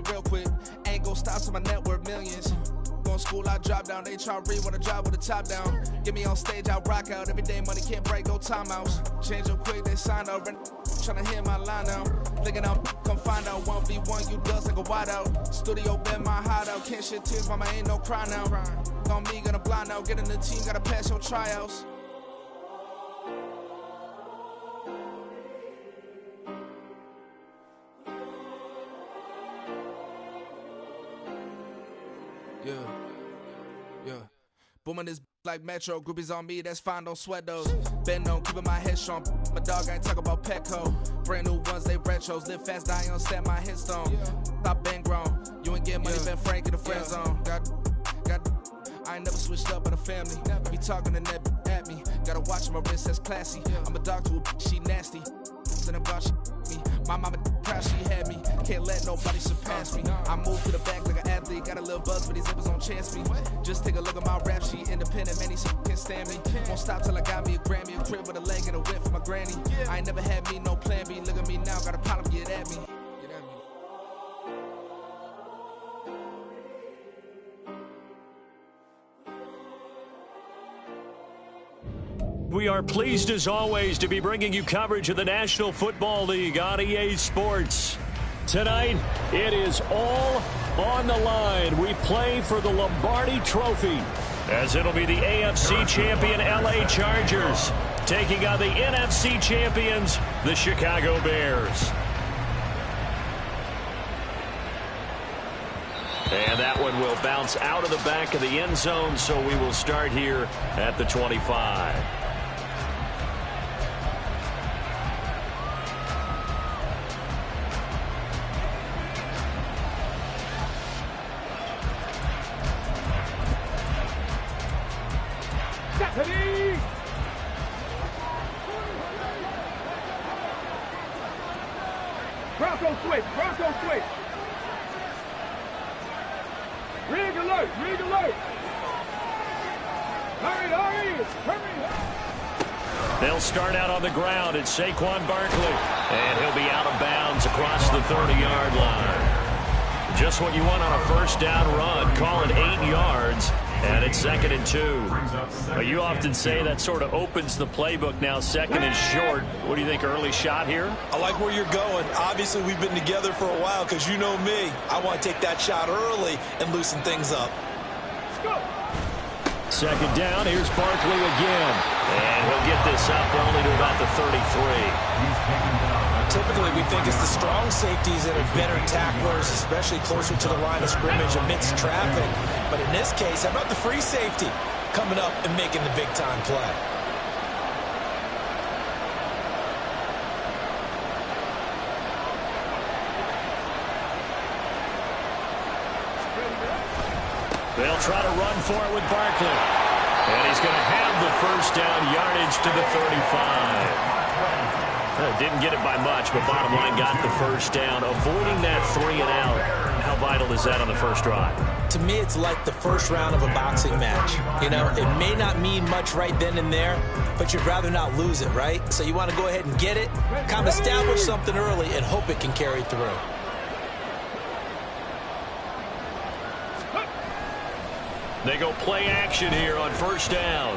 me real quick. Ain't gon' stop till my net worth millions. Going school, I drop down. They try to read when I drive with the top down. Get me on stage, I rock out. Every day money can't break, no timeouts. Change up quick, they sign up. Tryna hear my line now. Thinking I'm come find out 1v1, you does like a wide out. Studio been my hideout. Can't shed tears, mama ain't no cry now. On me, gonna blind out. Get in the team, gotta pass your tryouts. Yeah. Booming this like Metro, groupies on me, that's fine, don't sweat those. Been on, keeping my head strong. My dog ain't talk about Petco. Brand new ones, they retros. Live fast, die on set, my headstone. Stop been grown. You ain't getting money, been frank in the friend zone. I ain't never switched up on a family. Be talking to that at me. Gotta watch my wrist, that's classy. I'm a dog to a she nasty. And about me. My mama proud she had me. Can't let nobody surpass me. I move to the back like an athlete. Got a little buzz, but these zippers don't chance me. Just take a look at my rap sheet. Independent, man, these can't stand me. Won't stop till I got me a Grammy, a crib with a leg and a whip for my granny. I ain't never had me no plan B. Look at me now, got a problem, get at me. We are pleased as always to be bringing you coverage of the National Football League on EA Sports. Tonight, it is all on the line. We play for the Lombardi Trophy, as it'll be the AFC champion LA Chargers taking on the NFC champions, the Chicago Bears. And that one will bounce out of the back of the end zone, so we will start here at the 25. Bronco switch. Rig alert. Hurry. They'll start out on the ground. It's Saquon Barkley. And he'll be out of bounds across the 30-yard line. Just what you want on a first down run. Call it 8 yards. And it's 2nd and 2. You often say that sort of opens the playbook now, 2nd and short. What do you think, early shot here? I like where you're going. Obviously, we've been together for a while because you know me. I want to take that shot early and loosen things up. 2nd down. Here's Barkley again. And he'll get this up only to about the 33. Typically, we think it's the strong safeties that are better tacklers, especially closer to the line of scrimmage amidst traffic. But in this case, how about the free safety coming up and making the big-time play? They'll try to run for it with Barkley. And he's going to have the first down yardage to the 35. Didn't get it by much, but bottom line got the first down, avoiding that 3 and out. How vital is that on the first drive? To me, it's like the first round of a boxing match. You know, it may not mean much right then and there, but you'd rather not lose it, right? So you want to go ahead and get it, kind of establish something early, and hope it can carry through. They go play action here on first down.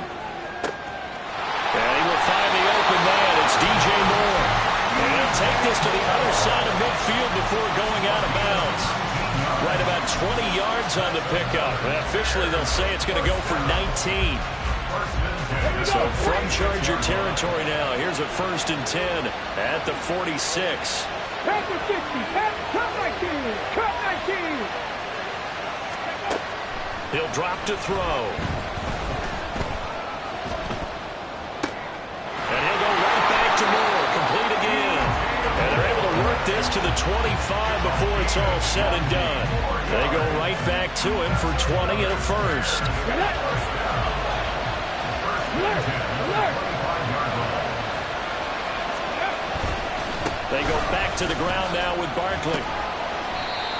And he will find the open man. It's DJ Moore. And he'll take this to the other side of midfield before going out of bounds. Right about 20 yards on the pickup. And officially, they'll say it's going to go for 19. So from Charger territory now, here's a 1st and 10 at the 46. Cut 19. He'll drop to throw. And he'll go right back to Moore. Complete again. And they're able to work this to the 25 before it's all said and done. They go right back to him for 20 and a first. They go back to the ground now with Barkley.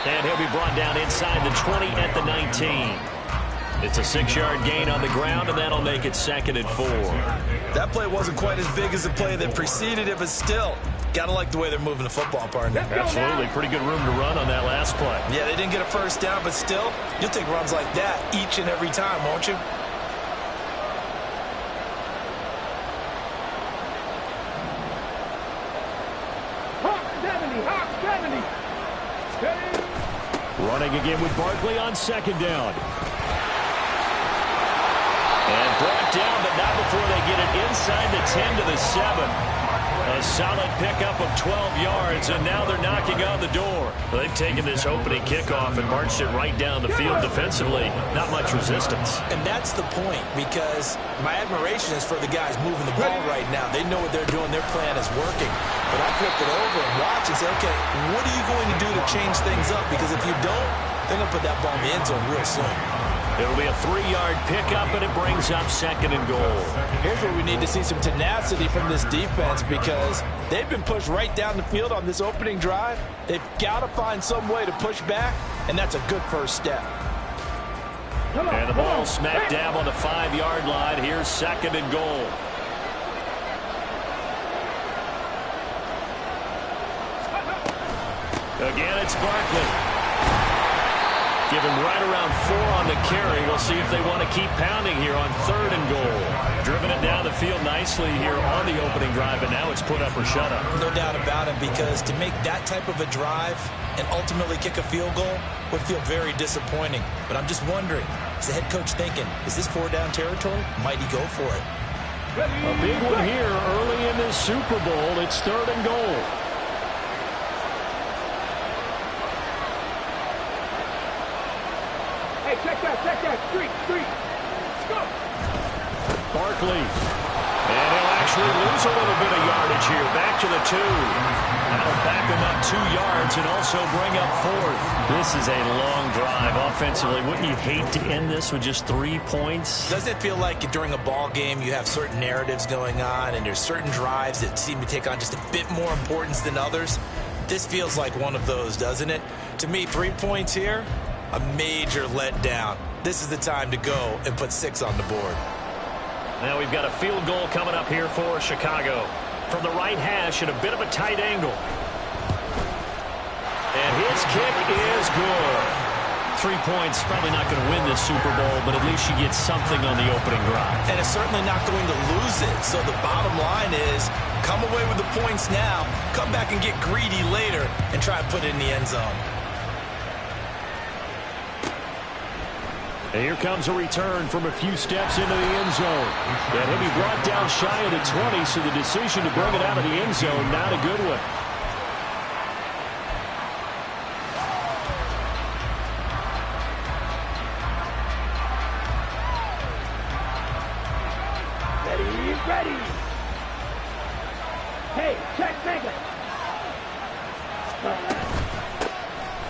And he'll be brought down inside the 20 at the 19. It's a 6-yard gain on the ground, and that'll make it 2nd and 4. That play wasn't quite as big as the play that preceded it, but still, Gotta like the way they're moving the football, partner. Absolutely. Pretty good room to run on that last play. Yeah, they didn't get a first down, but still, you'll take runs like that each and every time, won't you? Running again with Barkley on second down. And brought down, but not before they get it inside the 10 to the 7. A solid pickup of 12 yards, and now they're knocking on the door. They've taken this opening kickoff and marched it right down the field defensively. Not much resistance. And that's the point, because my admiration is for the guys moving the ball right now. They know what they're doing. Their plan is working. But I flip it over and watch and say, okay, what are you going to do to change things up? Because if you don't, they're going to put that ball in the end zone real soon. It'll be a 3-yard pickup, and it brings up second and goal. Here's where we need to see some tenacity from this defense, because they've been pushed right down the field on this opening drive. They've got to find some way to push back, and that's a good first step. And the ball smack dab on the 5-yard line. Here's second and goal. Again, it's Barkley. Give him right around 4 on the carry. We'll see if they want to keep pounding here on third and goal. Driven it down the field nicely here on the opening drive, and now it's put up or shut up. No doubt about it, because to make that type of a drive and ultimately kick a field goal would feel very disappointing. But I'm just wondering, is the head coach thinking, is this 4-down territory? Might he go for it? A big one here early in this Super Bowl. It's third and goal. Hey, check that, street. Let's go. Barkley. And he'll actually lose a little bit of yardage here. Back to the 2. That'll back him up 2 yards and also bring up 4th. This is a long drive offensively. Wouldn't you hate to end this with just 3 points? Doesn't it feel like during a ball game you have certain narratives going on and there's certain drives that seem to take on just a bit more importance than others? This feels like one of those, doesn't it? To me, 3 points here, a major letdown. This is the time to go and put 6 on the board. Now we've got a field goal coming up here for Chicago. From the right hash at a bit of a tight angle. And his kick is good. 3 points, probably not going to win this Super Bowl, but at least you get something on the opening drive. And it's certainly not going to lose it. So the bottom line is, come away with the points now, come back and get greedy later, and try and put it in the end zone. And here comes a return from a few steps into the end zone. And he'll be brought down shy of the 20, so the decision to bring it out of the end zone, not a good one. Ready. Hey, check, make it.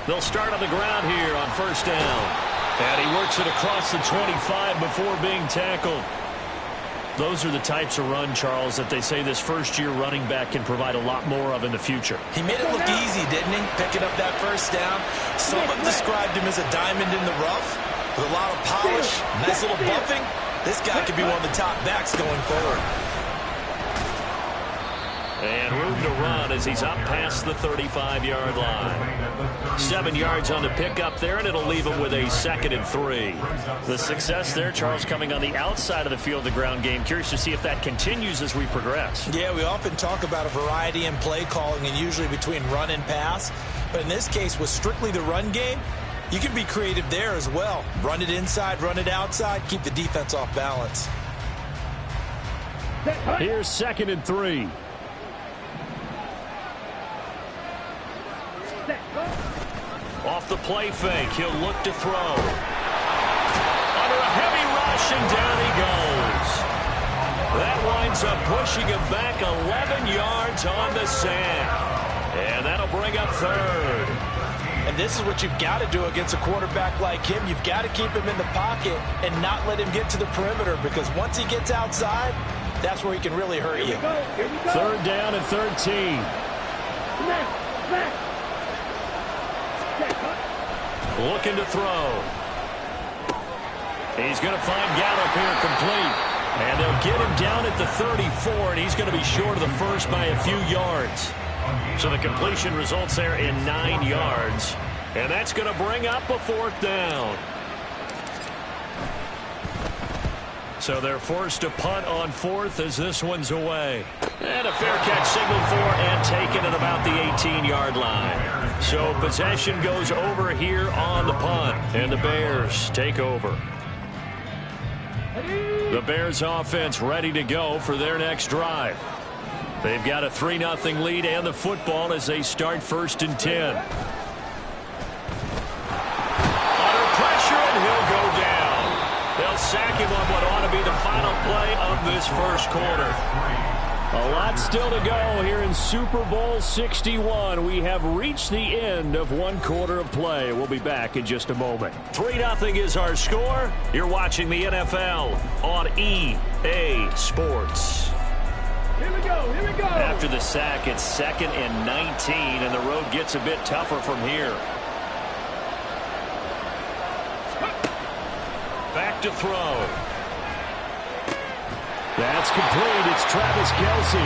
They'll start on the ground here on first down. And he works it across the 25 before being tackled. Those are the types of run, Charles, that they say this first-year running back can provide a lot more of in the future. He made it look easy, didn't he? Picking up that first down. Some have described him as a diamond in the rough with a lot of polish, nice little buffing. This guy could be one of the top backs going forward. And room to run as he's up past the 35-yard line. 7 yards on the pickup there, and it'll leave him with a 2nd and 3. The success there, Charles, coming on the outside of the field, the ground game. Curious to see if that continues as we progress. Yeah, we often talk about a variety in play calling and usually between run and pass. But in this case, with strictly the run game, you can be creative there as well. Run it inside, run it outside, keep the defense off balance. Here's 2nd and 3. Off the play fake, he'll look to throw. Under a heavy rush, and down he goes. That winds up pushing him back 11 yards on the sack. And that'll bring up 3rd. And this is what you've got to do against a quarterback like him. You've got to keep him in the pocket and not let him get to the perimeter, because once he gets outside, that's where he can really hurt you. 3rd down and 13. Looking to throw. He's going to find Gallup here complete. And they'll get him down at the 34, and he's going to be short of the first by a few yards. So the completion results there in 9 yards. And that's going to bring up a 4th down. So they're forced to punt on 4th as this one's away. And a fair catch signaled for and taken at about the 18-yard line. So possession goes over here on the punt. And the Bears take over. The Bears offense ready to go for their next drive. They've got a 3-0 lead and the football as they start 1st and 10. Under pressure, and he'll go down. They'll sack him on what ought to be the final play of this first quarter. A lot still to go here in Super Bowl 61. We have reached the end of 1 quarter of play. We'll be back in just a moment. 3-0 is our score. You're watching the NFL on EA Sports. Here we go, here we go. After the sack, it's 2nd and 19, and the road gets a bit tougher from here. Back to throw. That's complete. It's Travis Kelce.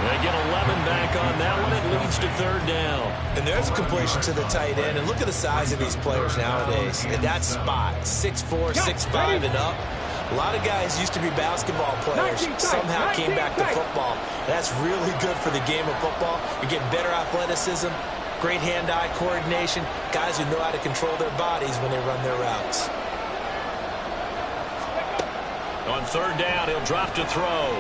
They get 11 back on that one. It leads to 3rd down. And there's a completion to the tight end. And look at the size of these players nowadays. In that spot, 6'4", 6'5", and up. A lot of guys used to be basketball players, somehow came back to football. That's really good for the game of football. You're getting better athleticism, great hand-eye coordination, guys who know how to control their bodies when they run their routes. On 3rd down, he'll drop to throw.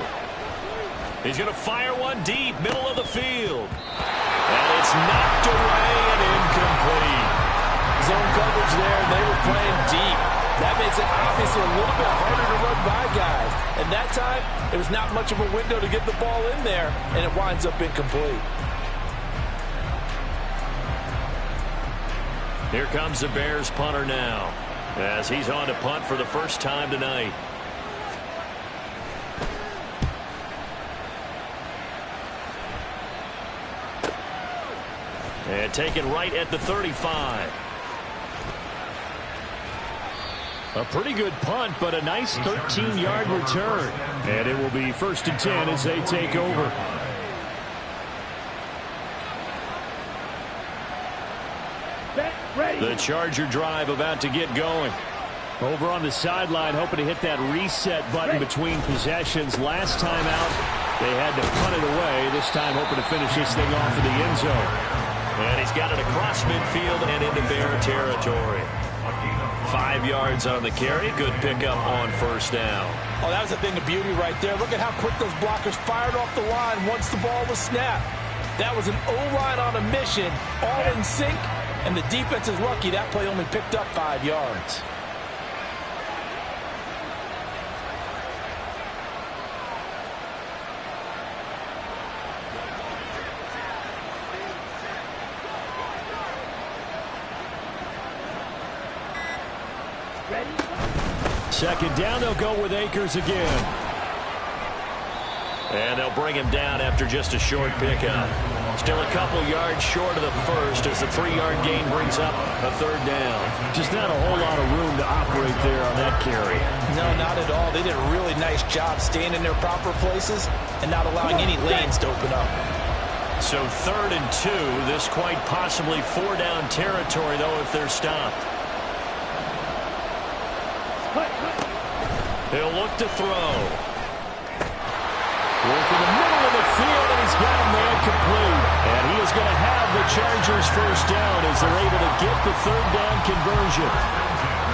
He's going to fire one deep, middle of the field. And it's knocked away and incomplete. Zone coverage there, and they were playing deep. That makes it obviously a little bit harder to run by guys. And that time, it was not much of a window to get the ball in there, and it winds up incomplete. Here comes the Bears punter now, as he's on to punt for the first time tonight. And taken right at the 35. A pretty good punt, but a nice 13-yard return. And it will be 1st and 10 as they take over. The Charger drive about to get going. Over on the sideline, hoping to hit that reset button between possessions. Last time out, they had to punt it away. This time, hoping to finish this thing off in the end zone. And he's got it across midfield and into Bear territory. 5 yards on the carry. Good pickup on 1st down. Oh, that was a thing of beauty right there. Look at how quick those blockers fired off the line once the ball was snapped. That was an O-line on a mission, all in sync, and the defense is lucky that play only picked up 5 yards. Second down, they'll go with Akers again. And they'll bring him down after just a short pickup. Still a couple yards short of the first as the 3-yard gain brings up a 3rd down. Just not a whole lot of room to operate there on that carry. No, not at all. They did a really nice job staying in their proper places and not allowing any lanes to open up. So 3rd and 2. This quite possibly 4-down territory, though, if they're stopped. He'll look to throw. Work in the middle of the field, and he's got him there complete. And he is going to have the Chargers 1st down as they're able to get the 3rd down conversion.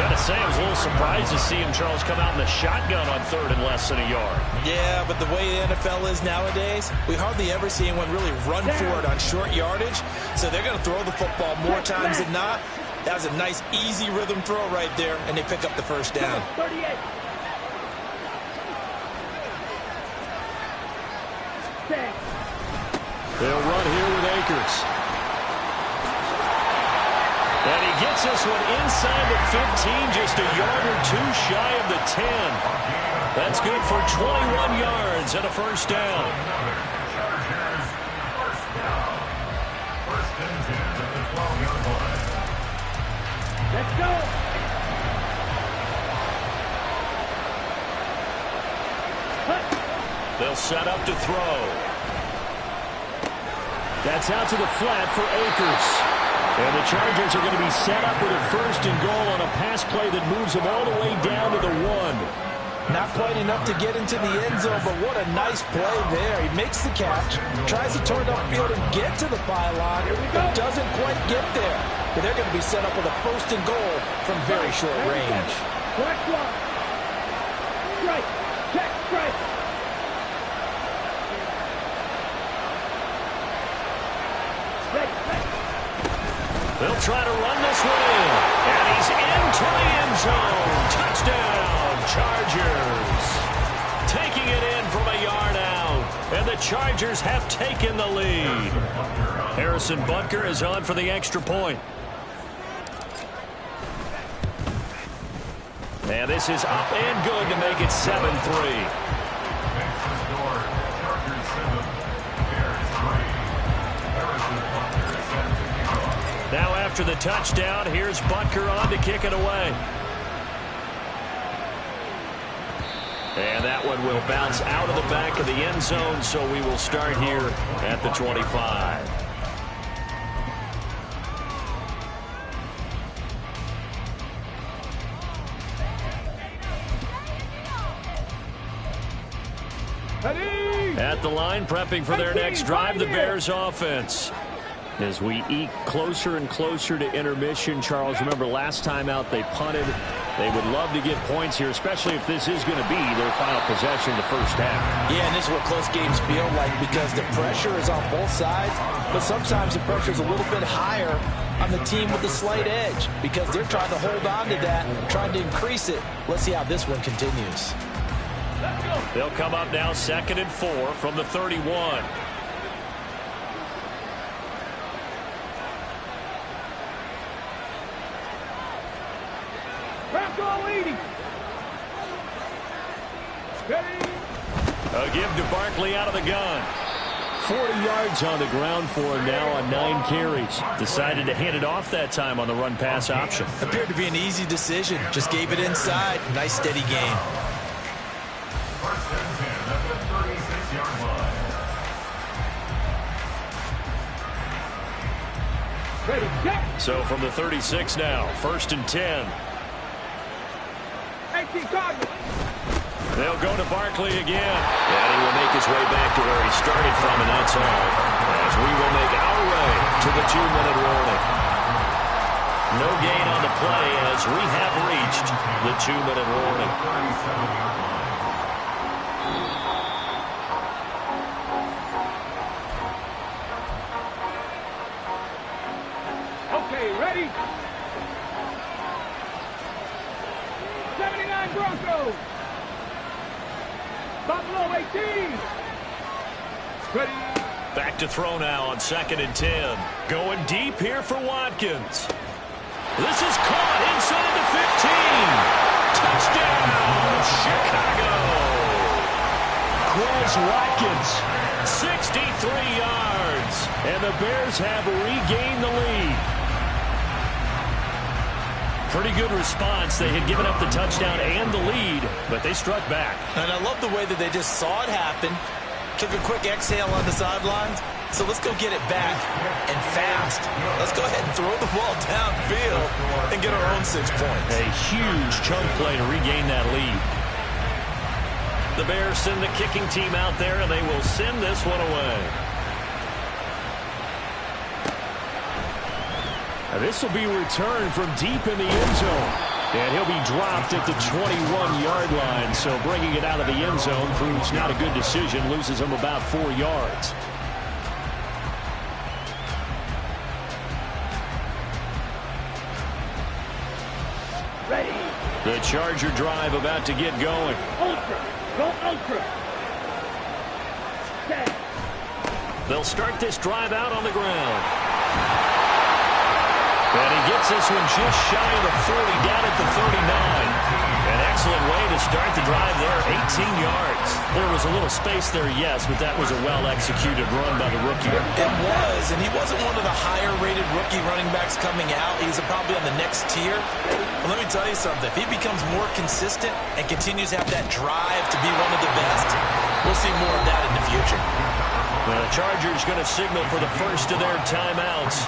Gotta say, I was a little surprised to see him, Charles, come out in the shotgun on 3rd and less than a yard. Yeah, but the way the NFL is nowadays, we hardly ever see anyone really run for it on short yardage. So they're going to throw the football more times than not. That was a nice, easy rhythm throw right there, and they pick up the 1st down. 38. They'll run here with Akers. And he gets this one inside the 15, just a yard or 2 shy of the 10. That's good for 21 yards and a 1st down. Let's go. They'll set up to throw. That's out to the flat for Akers. And the Chargers are going to be set up with a 1st and goal on a pass play that moves them all the way down to the 1. Not quite enough to get into the end zone, but what a nice play there. He makes the catch, tries to turn upfield and get to the pylon, but doesn't quite get there. But they're going to be set up with a 1st and goal from very short range. Correct one. Strike. Check. Strike. They'll try to run this one in. And he's into the end zone. Touchdown, Chargers. Taking it in from a yard out. And the Chargers have taken the lead. Harrison Butker is on for the extra point. And this is up and good to make it 7-3. Now after the touchdown, here's Butker on to kick it away. And that one will bounce out of the back of the end zone, so we will start here at the 25. At the line, prepping for their next drive, the Bears offense. As we eke closer and closer to intermission, Charles, remember last time out they punted. They would love to get points here, especially if this is going to be their final possession the first half. Yeah, and this is what close games feel like because the pressure is on both sides, but sometimes the pressure is a little bit higher on the team with the slight edge because they're trying to hold on to that, trying to increase it. Let's see how this one continues. They'll come up now 2nd and 4 from the 31. A give to Barkley out of the gun. 40 yards on the ground for him now on 9 carries. Decided to hand it off that time on the run-pass option. Appeared to be an easy decision. Just gave it inside. Nice, steady game. So from the 36 now, 1st and 10. They'll go to Barkley again. And he will make his way back to where he started from, and that's all. As we will make our way to the 2-minute warning. No gain on the play as we have reached the 2-minute warning. Okay, ready? 79 Broncos. Buffalo 18. Ready. Back to throw now on 2nd and 10. Going deep here for Watkins. This is caught inside the 15. Touchdown, Chicago. Quez Watkins, 63 yards. And the Bears have regained the lead. Pretty good response. They had given up the touchdown and the lead, but they struck back. And I love the way that they just saw it happen, took a quick exhale on the sidelines. So let's go get it back and fast. Let's go ahead and throw the ball downfield and get our own 6 points. A huge chunk play to regain that lead. The Bears send the kicking team out there, and they will send this one away. This will be returned from deep in the end zone. And he'll be dropped at the 21-yard line. So bringing it out of the end zone proves not a good decision. Loses him about 4 yards. Ready. The Charger drive about to get going. Ultra. Go ultra. Set. They'll start this drive out on the ground. And he gets this one just shy of the 40, down at the 39. An excellent way to start the drive there, 18 yards. There was a little space there, yes, but that was a well-executed run by the rookie. It was, and he wasn't one of the higher-rated rookie running backs coming out. He's probably on the next tier. But let me tell you something. If he becomes more consistent and continues to have that drive to be one of the best, we'll see more of that in the future. Well, the Chargers going to signal for the first of their timeouts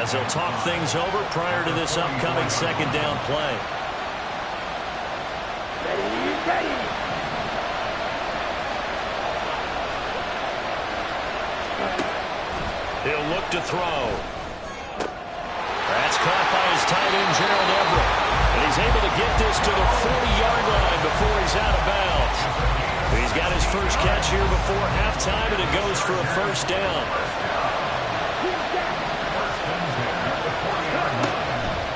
as they'll talk things over prior to this upcoming second down play. Ready. He'll look to throw. That's caught by his tight end, Gerald Everett. And he's able to get this to the 40-yard line before he's out of bounds. He's got his first catch here before halftime, and it goes for a first down.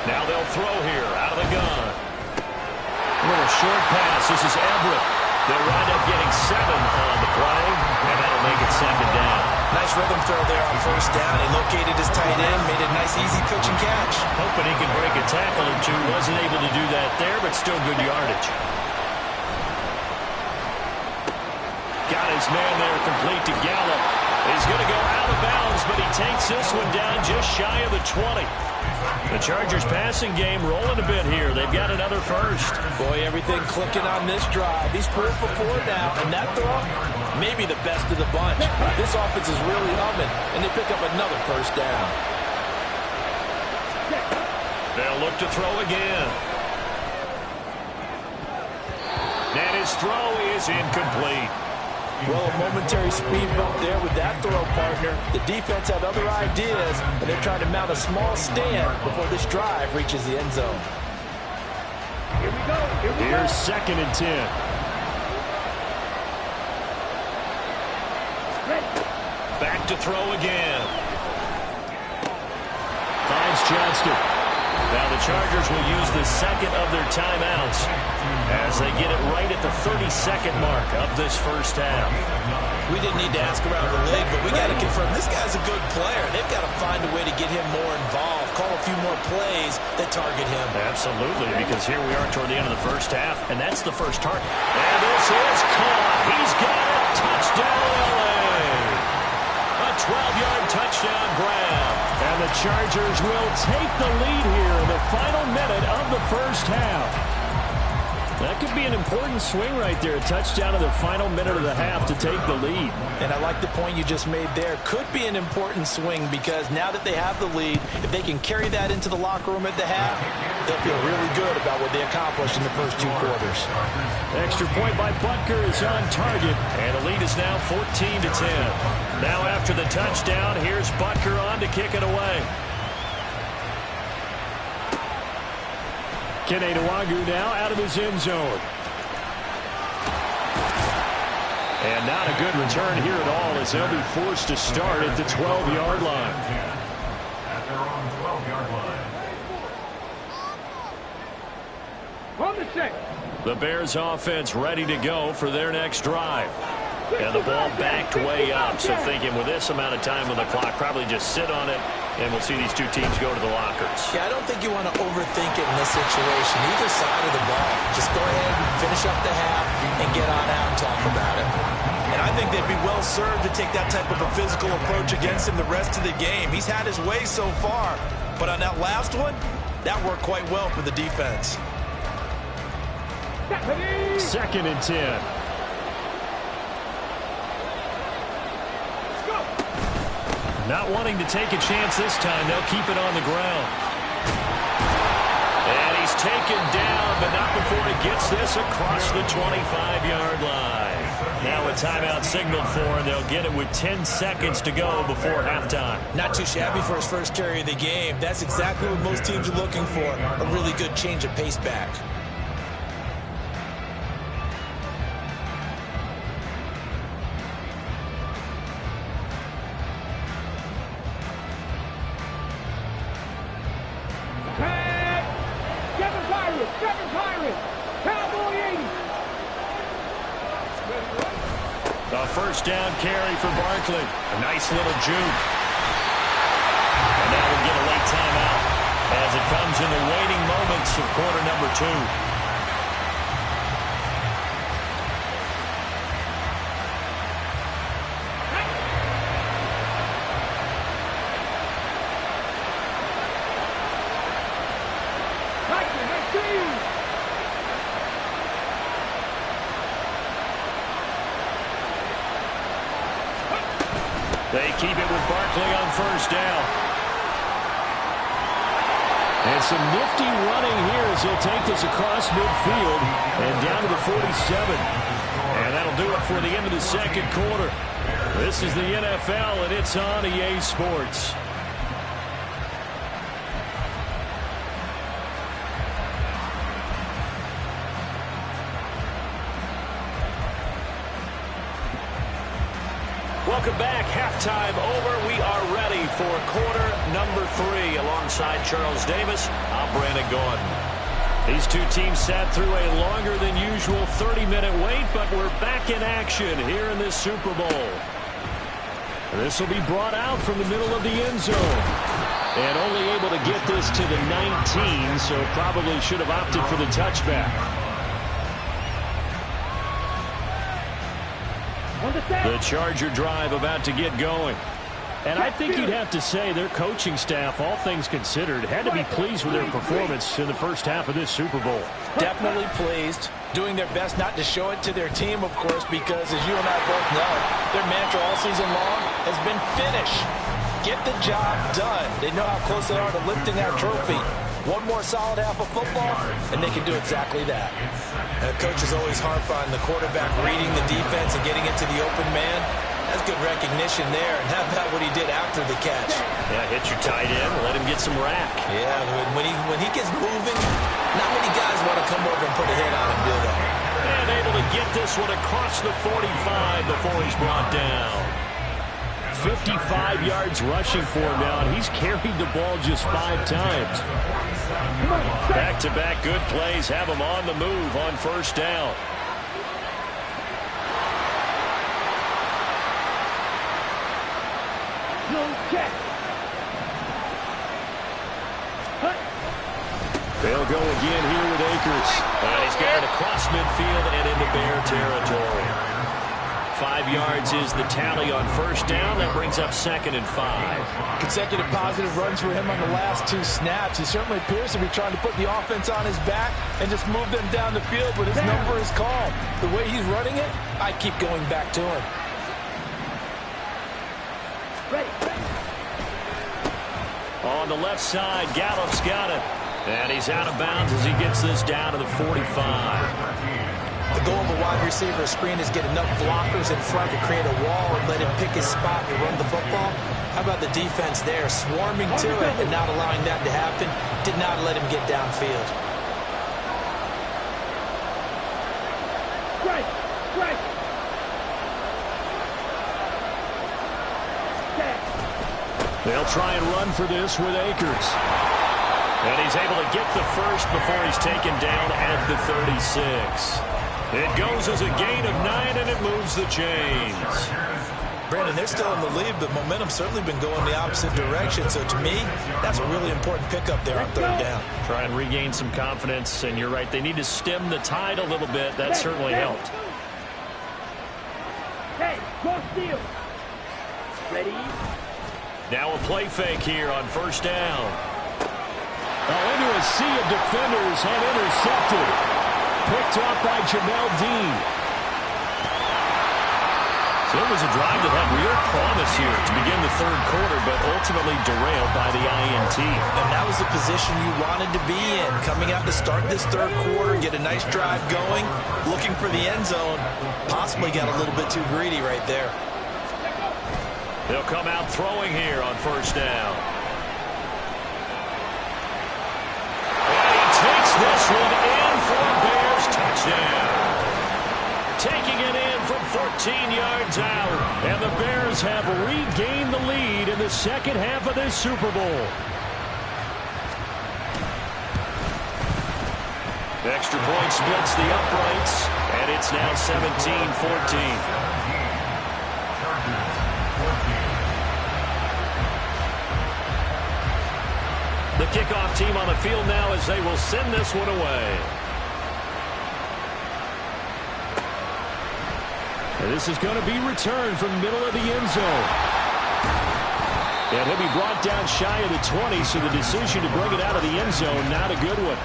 Now they'll throw here out of the gun. A little short pass. This is Everett. They'll wind up getting 7 on the play, and that'll make it second down. Nice rhythm throw there on first down. He located his tight end, made a nice easy pitch and catch. Hoping he could break a tackle or two. Wasn't able to do that there, but still good yardage. Got his man there, complete to Gallup. He's going to go out of bounds, but he takes this one down just shy of the 20. The Chargers passing game rolling a bit here. They've got another first. Boy, everything clicking on this drive. He's 4 for 4 now, and that throw, maybe the best of the bunch. This offense is really humming, and they pick up another first down. They'll look to throw again. And his throw is incomplete. Well, a momentary speed bump there with that throw, partner. The defense had other ideas, and they're trying to mount a small stand before this drive reaches the end zone. Here we go. Here's 2nd and 10. Back to throw again. Finds Johnston. Now the Chargers will use the second of their timeouts as they get it right at the 32nd mark of this first half. We didn't need to ask around the league, but we got to confirm this guy's a good player. They've got to find a way to get him more involved, call a few more plays that target him. Absolutely, because here we are toward the end of the first half, and that's the first target. And this is caught. He's got it. Touchdown, LA. A 12-yard touchdown grab. And the Chargers will take the lead here in the final minute of the first half. That could be an important swing right there. A touchdown in the final minute of the half to take the lead. And I like the point you just made there. Could be an important swing because now that they have the lead, if they can carry that into the locker room at the half, they'll feel really good about what they accomplished in the first 2 quarters. Extra point by Butker is on target. And the lead is now 14-10. Now after the touchdown, here's Butker on to kick it away. Kene Nwangwu now out of his end zone. And not a good return here at all as they'll be forced to start at the 12-yard line. At their own 12-yard line. On the check. The Bears offense ready to go for their next drive. And the ball backed way up, so thinking with this amount of time on the clock, probably just sit on it, and we'll see these two teams go to the lockers. Yeah, I don't think you want to overthink it in this situation. Either side of the ball. Just go ahead and finish up the half and get on out and talk about it. And I think they'd be well served to take that type of a physical approach against him the rest of the game. He's had his way so far, but on that last one, that worked quite well for the defense. 2nd and 10. Not wanting to take a chance this time, they'll keep it on the ground. And he's taken down, but not before he gets this across the 25-yard line. Now a timeout signaled for, and they'll get it with 10 seconds to go before halftime. Not too shabby for his first carry of the game. That's exactly what most teams are looking for, a really good change of pace back. A first down carry for Barkley. A nice little juke. And now we'll get a late timeout as it comes in the waning moments of quarter number 2. They keep it with Barkley on first down. And some nifty running here as he'll take this across midfield and down to the 47. And that'll do it for the end of the second quarter. This is the NFL, and it's on EA Sports. Welcome back. Halftime over. We are ready for quarter number 3. Alongside Charles Davis, I'm Brandon Gordon. These two teams sat through a longer than usual 30-minute wait, but we're back in action here in this Super Bowl. This will be brought out from the middle of the end zone. And only able to get this to the 19, so probably should have opted for the touchback. The Charger drive about to get going. And I think you'd have to say their coaching staff, all things considered, had to be pleased with their performance in the first half of this Super Bowl. Definitely pleased. Doing their best not to show it to their team, of course, because as you and I both know, their mantra all season long has been finish. Get the job done. They know how close they are to lifting that trophy. One more solid half of football, and they can do exactly that. Coaches always harp on the quarterback reading the defense and getting it to the open man. That's good recognition there. And how about what he did after the catch? Yeah, hit your tight end, let him get some rack. Yeah, when he gets moving, not many guys want to come over and put a hit on him, do they? And able to get this one across the 45 before he's brought down. 55 yards rushing for him now, and he's carried the ball just 5 times. Back-to-back good plays have him on the move on first down. They'll go again here with Akers. And he's got it across midfield and into Bear territory. 5 yards is the tally on first down. That brings up 2nd and 5. Consecutive positive runs for him on the last 2 snaps. He certainly appears to be trying to put the offense on his back and just move them down the field, but his number is called. The way he's running it, I keep going back to him. On the left side, Gallup's got it. And he's out of bounds as he gets this down to the 45. The goal of a wide receiver screen is get enough blockers in front to create a wall and let him pick his spot to run the football. How about the defense there, swarming to it and not allowing that to happen? Did not let him get downfield. They'll try and run for this with Akers. And he's able to get the first before he's taken down at the 36. It goes as a gain of 9, and it moves the chains. Brandon, they're still in the lead, but momentum's certainly been going the opposite direction. So to me, that's a really important pickup there on 3rd down. Try and regain some confidence, and you're right. They need to stem the tide a little bit. That certainly helped. Hey, go steal. Ready? Now a play fake here on first down. Into a sea of defenders and intercepted. Picked off by Jamel Dean. So it was a drive that had real promise here to begin the 3rd quarter, but ultimately derailed by the INT. And that was the position you wanted to be in. Coming out to start this 3rd quarter, get a nice drive going, looking for the end zone. Possibly got a little bit too greedy right there. They'll come out throwing here on first down. Takes this one in for a Bears touchdown. Taking it in from 14 yards out. And the Bears have regained the lead in the second half of this Super Bowl. Extra point splits the uprights. And it's now 17-14. The kickoff team on the field now as they will send this one away. And this is going to be returned from the middle of the end zone. And he'll be brought down shy of the 20, so the decision to bring it out of the end zone, not a good one.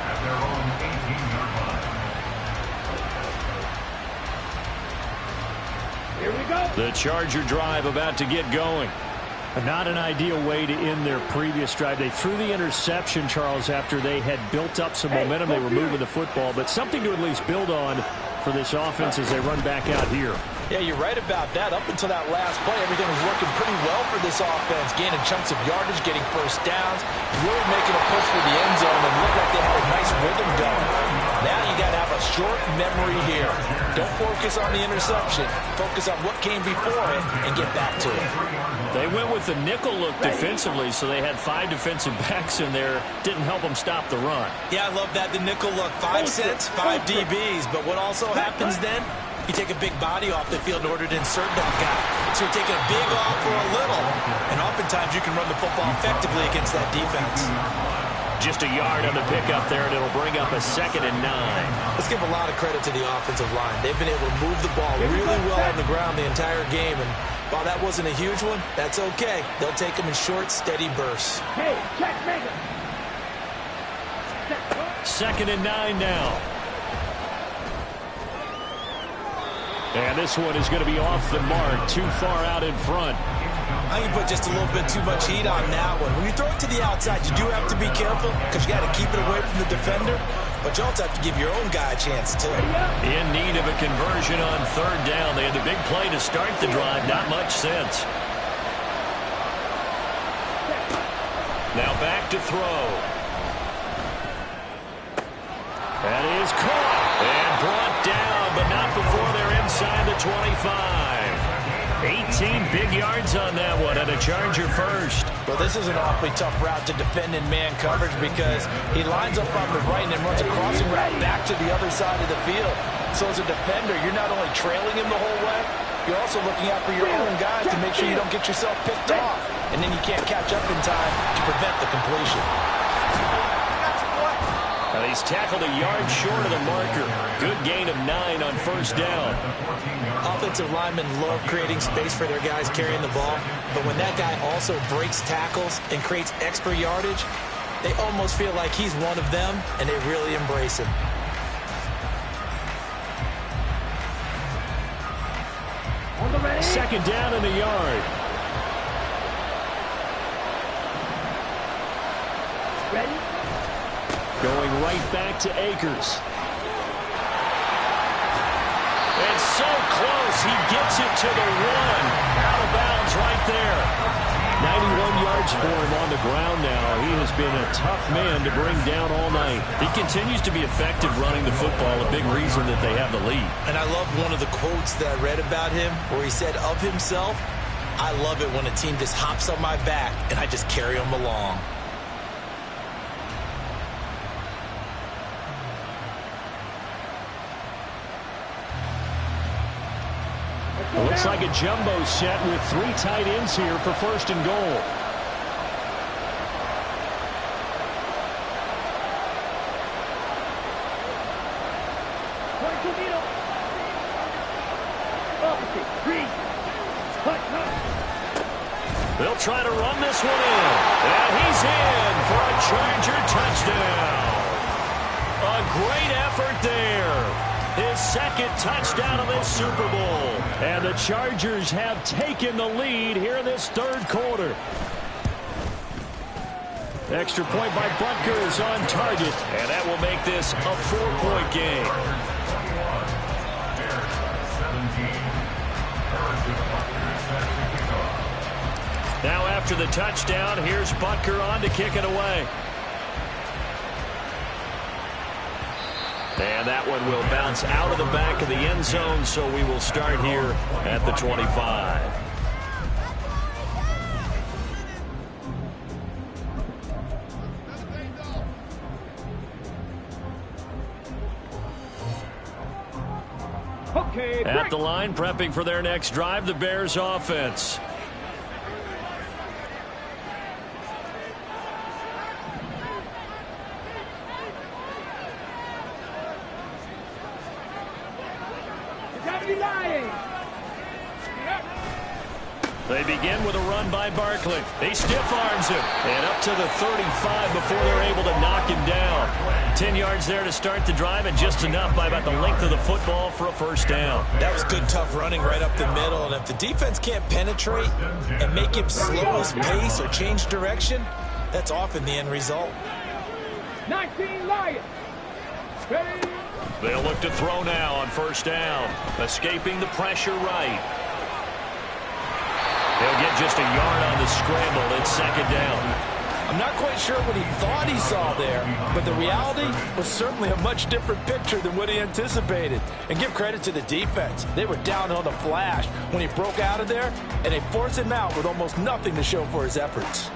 Here we go. The Charger drive about to get going. Not an ideal way to end their previous drive. They threw the interception, Charles, after they had built up some momentum. They were moving the football, but something to at least build on for this offense as they run back out here. Yeah, you're right about that. Up until that last play, everything was working pretty well for this offense. Gaining chunks of yardage, getting first downs, really making a push for the end zone, and looked like they had a nice rhythm going. Now you got to have a short memory here. Don't focus on the interception. Focus on what came before it and get back to it. They went with the nickel look defensively, so they had 5 defensive backs in there. Didn't help them stop the run. Yeah, I love that, the nickel look. 5 cents, 5 DBs. But what also happens then? You take a big body off the field in order to insert that guy. So you're taking a big off for a little. And oftentimes you can run the football effectively against that defense. Just a yard on the pickup there, and it'll bring up a 2nd and 9. Let's give a lot of credit to the offensive line. They've been able to move the ball really well on the ground the entire game. And while that wasn't a huge one, that's okay. They'll take them in short, steady bursts. Hey, check, make it. 2nd and 9 now. And this one is going to be off the mark, too far out in front. I think you put just a little bit too much heat on that one. When you throw it to the outside, you do have to be careful because you got to keep it away from the defender. But you also have to give your own guy a chance, too. In need of a conversion on 3rd down. They had the big play to start the drive. Not much sense. Now back to throw. That is caught and brought down, but not before they're inside the 25. 18 big yards on that one, and a Charger first. Well, this is an awfully tough route to defend in man coverage because he lines up on the right and then runs a crossing route back to the other side of the field. So as a defender, you're not only trailing him the whole way, you're also looking out for your own guys to make sure you don't get yourself picked off. And then you can't catch up in time to prevent the completion. Now he's tackled a yard short of the marker. Good gain of 9 on 1st down. Offensive linemen love creating space for their guys carrying the ball, but when that guy also breaks tackles and creates extra yardage, they almost feel like he's one of them, and they really embrace him. On the ready. 2nd down in the yard. Ready. Going right back to Akers. It's so close. He gets it to the 1. Out of bounds right there. 91 yards for him on the ground now. He has been a tough man to bring down all night. He continues to be effective running the football, a big reason that they have the lead. And I love one of the quotes that I read about him where he said of himself, "I love it when a team just hops on my back and I just carry them along." It looks like a jumbo set with 3 tight ends here for 1st and goal. They'll try to run this one in. And he's in for a Charger touchdown. A great effort there. His 2nd touchdown of this Super Bowl. And the Chargers have taken the lead here in this 3rd quarter. Extra point by Butker is on target. And that will make this a 4-point game. Now after the touchdown, here's Butker on to kick it away. And that one will bounce out of the back of the end zone, so we will start here at the 25. Okay, at the line, prepping for their next drive, the Bears offense. They begin with a run by Barkley. He stiff arms him. And up to the 35 before they're able to knock him down. 10 yards there to start the drive, and just enough by about the length of the football for a first down. That was good, tough running right up the middle. And if the defense can't penetrate and make him slow his pace or change direction, that's often the end result. 19 Lions. Ready? They'll look to throw now on first down. Escaping the pressure right. He'll get just a yard on the scramble. It's second down. I'm not quite sure what he thought he saw there, but the reality was certainly a much different picture than what he anticipated. And give credit to the defense. They were down on the flash when he broke out of there, and they forced him out with almost nothing to show for his efforts.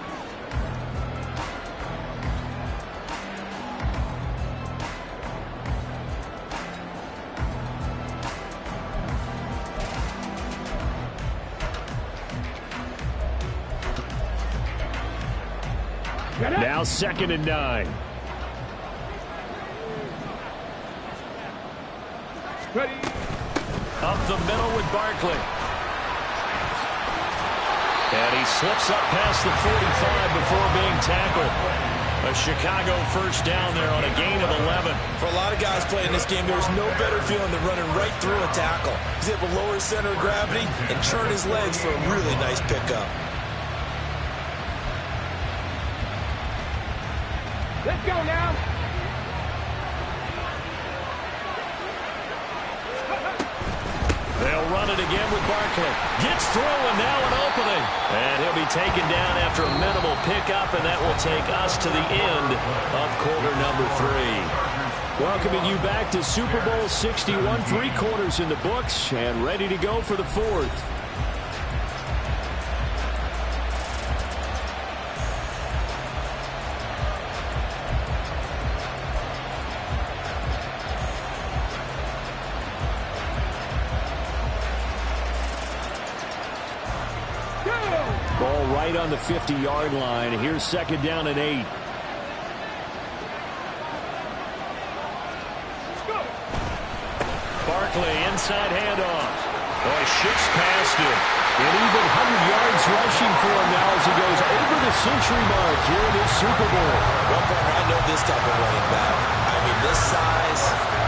Now 2nd and 9. Ready? Up the middle with Barkley. And he slips up past the 45 before being tackled. A Chicago first down there on a gain of 11. For a lot of guys playing this game, there's no better feeling than running right through a tackle. He's able to lower his center of gravity and churn his legs for a really nice pickup. Let's go now. They'll run it again with Barkley. Gets through and now an opening. And he'll be taken down after a minimal pickup, and that will take us to the end of quarter number 3. Welcoming you back to Super Bowl 61, 3 quarters in the books, and ready to go for the 4th. Ball right on the 50-yard line. Here's 2nd down and 8. Barkley, inside handoff. Oh, he shifts past him. And even 100 yards rushing for him now as he goes over the century mark here in this Super Bowl. Well, partner, I know this type of running back. I mean, this size,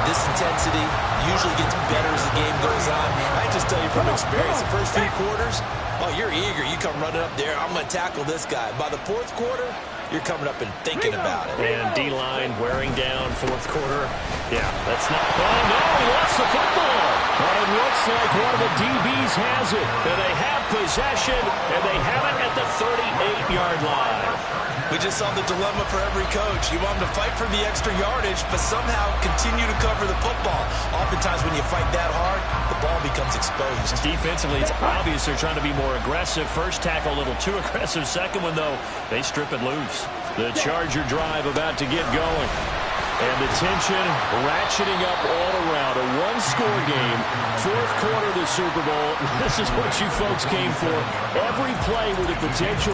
this intensity usually gets better as the game goes on. I just tell you from experience, the first few quarters, oh, you're eager. You come running up there, I'm going to tackle this guy. By the 4th quarter, you're coming up and thinking about it. And D-line wearing down 4th quarter. Yeah, that's not... Oh, no, he lost the football. But it looks like one of the DBs has it. And they have possession, and they have it at the 38-yard line. We just saw the dilemma for every coach. You want them to fight for the extra yardage, but somehow continue to cover the football. Oftentimes when you fight that hard, the ball becomes exposed. Defensively, it's obvious they're trying to be more aggressive. First tackle a little too aggressive. Second one, though, they strip it loose. The Charger drive about to get going. And the tension ratcheting up all around. A one-score game. 4th quarter of the Super Bowl. This is what you folks came for. Every play with a potential